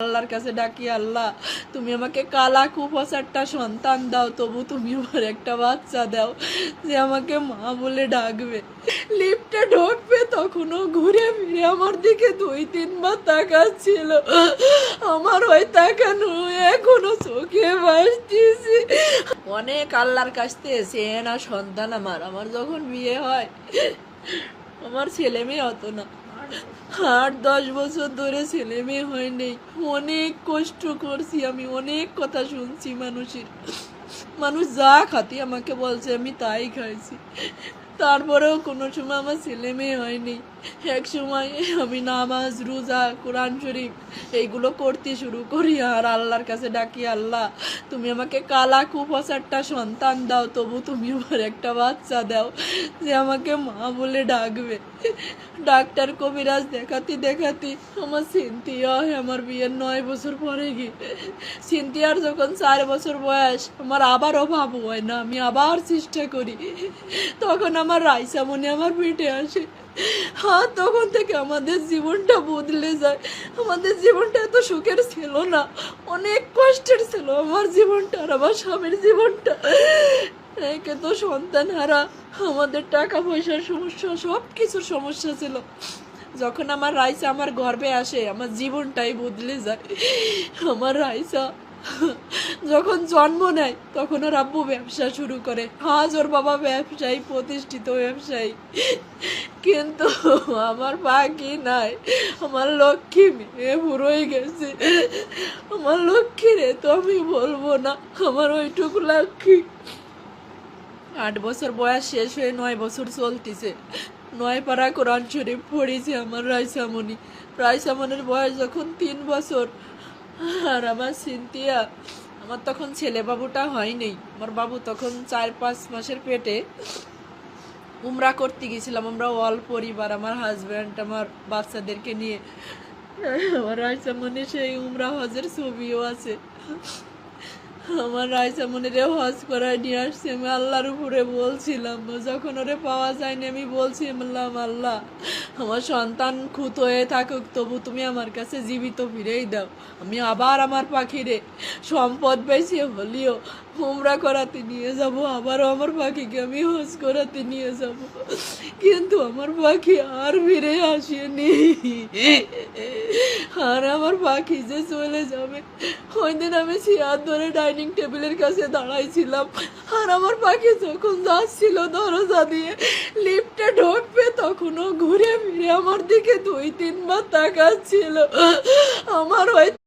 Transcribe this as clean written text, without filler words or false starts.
আল্লাহর কাছে ডাকি, আল্লাহ তুমি আমাকে কালা কুফাসারটা সন্তান দাও, তবু তুমি আমার একটা বাচ্চা দাও যে আমাকে মা বলে ডাকবে। লিফটে ঢুকবে তখনও ঘুরে ফিরে আমার দিকে 2-3 বার তাকাচ্ছিল। আমার ওই তাকানো এখনো চোখে ভাসতেছে। অনেক আল্লাহর কাছ থেকে চেয়ে না সন্তান আমার যখন বিয়ে হয় আমার ছেলে মেয়ে হতো না। 8-10 বছর ধরে ছেলে মেয়ে হয়নি। অনেক কষ্ট করছি আমি, অনেক কথা শুনছি মানুষের। মানুষ যা খাতি আমাকে বলছে আমি তাই খাইছি, তারপরেও কোনো সময় আমার ছেলে মেয়ে হয়নি। এক সময় আমি নামাজ রোজা কোরআন শরীফ এইগুলো করতে শুরু করি আর আল্লাহর কাছে ডাকি, আল্লাহ তুমি আমাকে কালা কুফাসারটা সন্তান দাও, তবু তুমি আমার একটা বাচ্চা দাও যে আমাকে মা বলে ডাকবে। ডাক্তার কবিরাজ দেখাতে আমার সিনথিয়া হয় আমার বিয়ের 9 বছর পরে গিয়ে। সিনথিয়ার যখন 4 বছর বয়স আমার আবারও ভাবু হয় না, আমি আবার চেষ্টা করি। তখন আমার রাইসা মনে আমার পেটে আসে। হ্যাঁ, তখন থেকে আমাদের জীবনটা বদলে যায়। আমাদের জীবনটা এত সুখের ছিল না, অনেক কষ্টের ছিল আমার জীবনটা আর আমার স্বামীর জীবনটা। একে তো সন্তান হারা, আমাদের টাকা পয়সার সমস্যা, সব কিছুর সমস্যা ছিল। যখন আমার রাইসা আমার গর্ভে আসে আমার জীবনটাই বদলে যায়। আমার রাইসা যখন জন্ম নেয় তখন ওর আব্বু ব্যবসা শুরু করে। আজ ওর বাবা ব্যবসায়ী, প্রতিষ্ঠিত ব্যবসায়ী, কিন্তু আমার বাকি নাই। আমার লক্ষ্মী মেয়ে বুড়োই গেছে। আমার লক্ষ্মী রে তো আমি বলবো না, আমার ওইটুকু লক্ষ্মী। 8 বছর বয়স শেষ হয়ে 9 বছর চলতেছে। 9 পারা কোরআন শরীফ পড়েছে আমার রাইসামণি। রাইসামণির বয়স যখন 3 বছর আর আমার সিনথিয়া, আমার তখন ছেলে বাবুটা হয়নি। আমার বাবু তখন 4-5 মাসের পেটে। উমরা করতে গেছিলাম আমরা অল পরিবার, আমার হাজব্যান্ড আমার বাচ্চাদেরকে নিয়ে। আমার রাইসামণি সেই উমরা হজের ছবিও আছে। আমার রাইসামণিরে হজ করায় নিয়ে আসছি। আমি আল্লাহর উপরে বলছিলাম, যখন ওরে পাওয়া যায়নি আমি বলছিলাম, আল্লাহ আমার সন্তান খুঁত হয়ে থাকুক, তবু তুমি আমার কাছে জীবিত ফিরেই দাও। আমি আবার আমার পাখিরে সম্পদ বেশি হলেও উমরা করাতে নিয়ে যাব, আবারও আমার পাখিকে আমি হজ করাতে নিয়ে যাব। কিন্তু আমার পাখি আর ফিরে আসেনি। আর আমার পাখি যে চলে যাবে, ওই দিন আমি চেয়ার ধরে ডাইনিং টেবিলের কাছে দাঁড়াইছিলাম আর আমার পাখি যখন যাচ্ছিল দরজা দিয়ে লিফটে ঢুকবে তখনও ঘুরে ফিরে আমার দিকে 2-3 বার তাকাচ্ছিল। আমার ওই